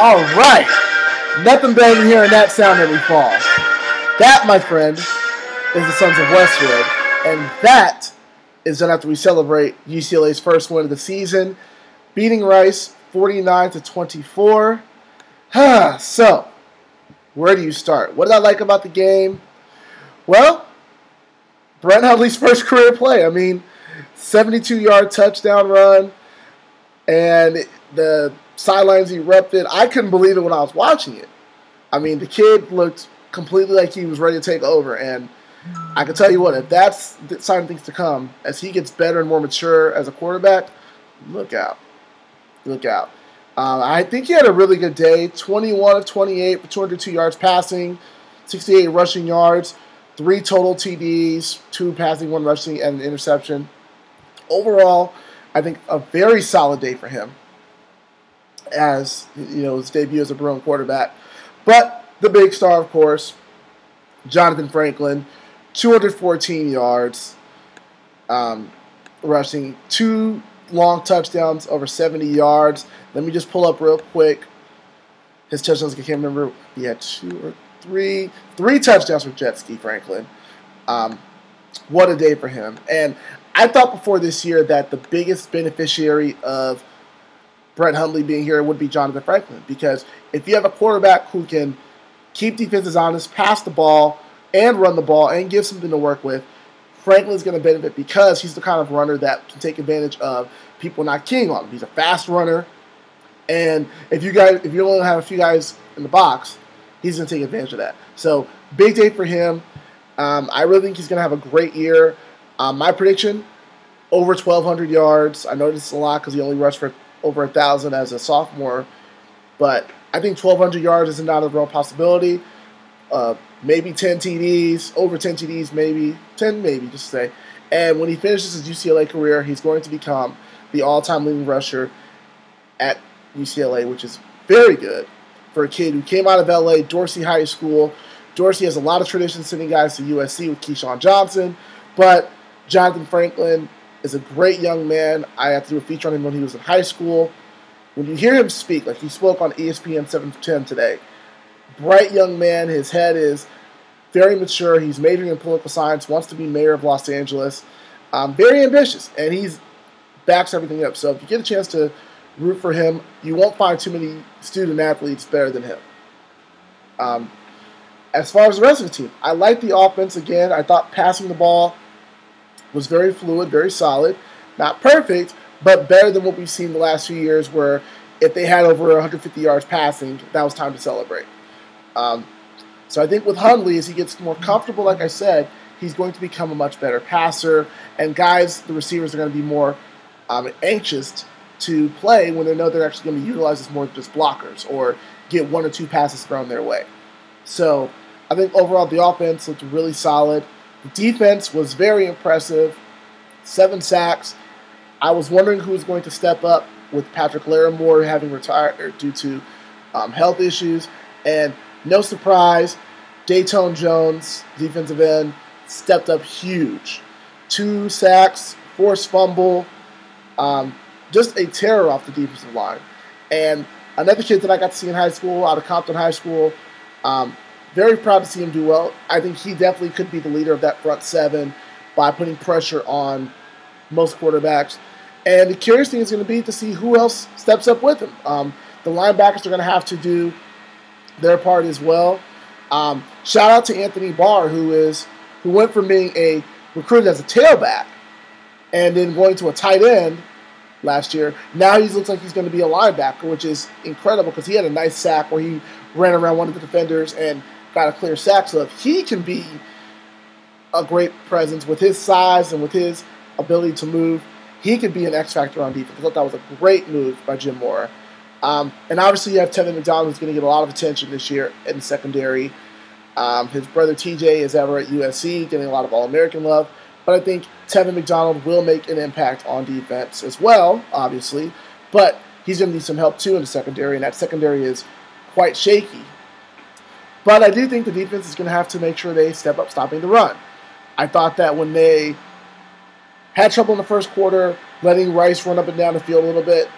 All right. Nothing better than hearing that sound every fall. That, my friend, is the Sons of Westwood. And that is done after we celebrate UCLA's first win of the season, beating Rice 49-24. So, where do you start? What did I like about the game? Well, Brent Hundley's first career play. I mean, 72-yard touchdown run, and the sidelines erupted. I couldn't believe it when I was watching it. I mean, the kid looked completely like he was ready to take over, and I can tell you what, if that's the sign of things to come, as he gets better and more mature as a quarterback, look out. Look out. I think he had a really good day. 21 of 28 for 202 yards passing, 68 rushing yards, 3 total TDs, 2 passing, 1 rushing, and an interception. Overall, I think a very solid day for him as, his debut as a Bruin quarterback. But the big star, of course, Jonathan Franklin, 214 yards rushing, 2 long touchdowns over 70 yards. Let me just pull up real quick his touchdowns. I can't remember. He had 2 or 3 touchdowns for Jet Ski Franklin. What a day for him. And I thought before this year that the biggest beneficiary of Brent Hundley being here would be Jonathan Franklin, because if you have a quarterback who can keep defenses honest, pass the ball, and run the ball, and give something to work with, Franklin's going to benefit because he's the kind of runner that can take advantage of people not keying on him. He's a fast runner, and if you only have a few guys in the box, he's going to take advantage of that. So, big day for him. I really think he's going to have a great year. My prediction, over 1,200 yards. I know this is a lot because he only rushed for over 1,000 as a sophomore, but I think 1,200 yards is not a real possibility. Maybe 10 TDs, over 10 TDs, maybe 10, just to say. And when he finishes his UCLA career, he's going to become the all-time leading rusher at UCLA, which is very good for a kid who came out of LA, Dorsey High School. Dorsey has a lot of tradition sending guys to USC with Keyshawn Johnson, but Jonathan Franklin is a great young man. I had to do a feature on him when he was in high school. When you hear him speak, like he spoke on ESPN 710 today, bright young man, his head is very mature, he's majoring in political science, wants to be mayor of Los Angeles, very ambitious, and he backs everything up. So if you get a chance to root for him, you won't find too many student athletes better than him. As far as the rest of the team, I like the offense again. I thought passing the ball was very fluid, very solid. Not perfect, but better than what we've seen the last few years where if they had over 150 yards passing, that was time to celebrate. So I think with Hundley, as he gets more comfortable, like I said, he's going to become a much better passer. And guys, the receivers are going to be more anxious to play when they know they're actually going to utilize this more than just blockers or get 1 or 2 passes thrown their way. So I think overall the offense looked really solid. The defense was very impressive. 7 sacks. I was wondering who was going to step up with Patrick Larimore having retired due to health issues. And no surprise, Dayton Jones, defensive end, stepped up huge. 2 sacks, forced fumble, just a terror off the defensive line. And another kid that I got to see in high school, out of Compton High School, very proud to see him do well. I think he definitely could be the leader of that front 7 by putting pressure on most quarterbacks. And the curious thing is going to be to see who else steps up with him. The linebackers are going to have to do their part as well. Shout out to Anthony Barr, who went from being a recruited as a tailback and then going to a tight end last year. Now he looks like he's going to be a linebacker, which is incredible because he had a nice sack where he ran around one of the defenders and got a clear sack. So if he can be a great presence with his size and with his ability to move, he could be an X factor on defense. I thought that was a great move by Jim Mora. And obviously you have Tevin McDonald, who's going to get a lot of attention this year in the secondary. His brother TJ is ever at USC, getting a lot of All-American love. But I think Tevin McDonald will make an impact on defense as well, obviously. But he's going to need some help too in the secondary, and that secondary is quite shaky. But I do think the defense is going to have to make sure they step up stopping the run. I thought that when they had trouble in the first quarter, letting Rice run up and down the field a little bit,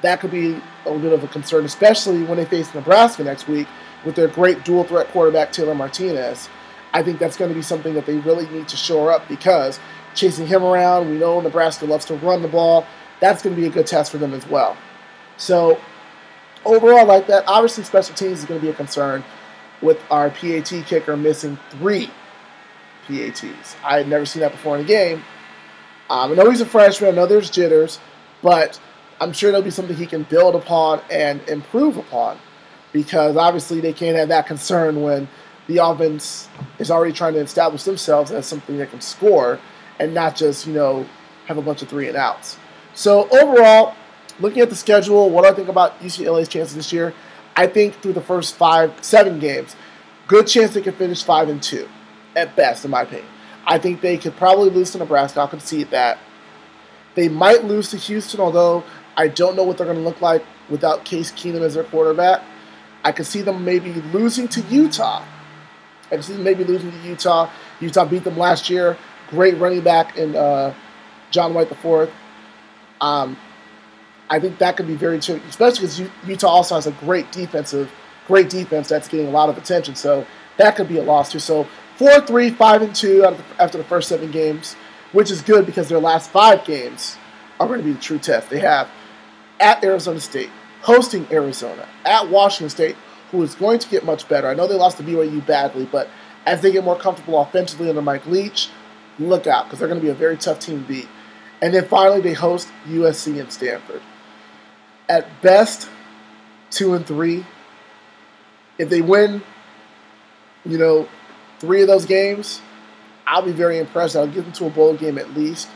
that could be a little bit of a concern, especially when they face Nebraska next week with their great dual threat quarterback, Taylor Martinez. I think that's going to be something that they really need to shore up because chasing him around, we know Nebraska loves to run the ball. That's going to be a good test for them as well. So overall, I like that. Obviously, special teams is going to be a concern with our PAT kicker missing 3 PATs. I had never seen that before in a game. I know he's a freshman. I know there's jitters, but I'm sure there'll be something he can build upon and improve upon because obviously they can't have that concern when the offense is already trying to establish themselves as something that can score and not just, have a bunch of 3 and outs. So overall, looking at the schedule, what do I think about UCLA's chances this year? I think through the first 7 games, good chance they could finish 5-2 at best, in my opinion. I think they could probably lose to Nebraska. I'll concede that. They might lose to Houston, although I don't know what they're going to look like without Case Keenum as their quarterback. I could see them maybe losing to Utah. Utah beat them last year. Great running back in John White IV. I think that could be very tricky, especially because Utah also has a great defense that's getting a lot of attention. So that could be a loss too. So 4-3, 5-2 after the first 7 games, which is good because their last 5 games are going to be the true test. They have at Arizona State, hosting Arizona, at Washington State, who is going to get much better. I know they lost to BYU badly, but as they get more comfortable offensively under Mike Leach, look out because they're going to be a very tough team to beat. And then finally, they host USC and Stanford. At best, 2-3. If they win, 3 of those games, I'll be very impressed. I'll get them to a bowl game at least.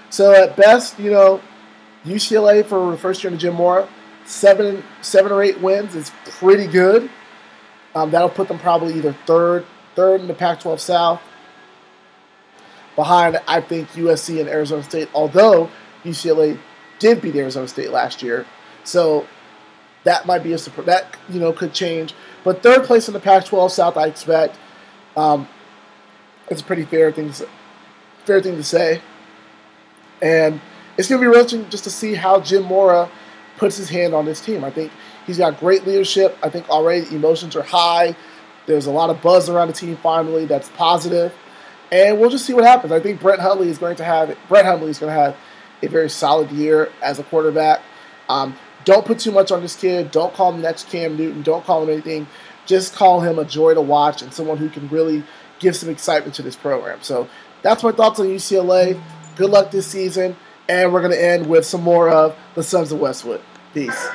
So at best, UCLA for the first year in Jim Mora, 7 or 8 wins is pretty good. That'll put them probably either third in the Pac-12 South. Behind, I think, USC and Arizona State, although UCLA did beat Arizona State last year. So that might be a surprise. That, could change. But third place in the Pac-12 South, I expect. It's a pretty fair thing to say. And it's going to be real interesting just to see how Jim Mora puts his hand on this team. I think he's got great leadership. I think already emotions are high. There's a lot of buzz around the team finally that's positive. And we'll just see what happens. I think Brett Hundley is going to have a very solid year as a quarterback. Don't put too much on this kid. Don't call him the next Cam Newton. Don't call him anything. Just call him a joy to watch and someone who can really give some excitement to this program. So that's my thoughts on UCLA. Good luck this season. And we're going to end with some more of the Sons of Westwood. Peace.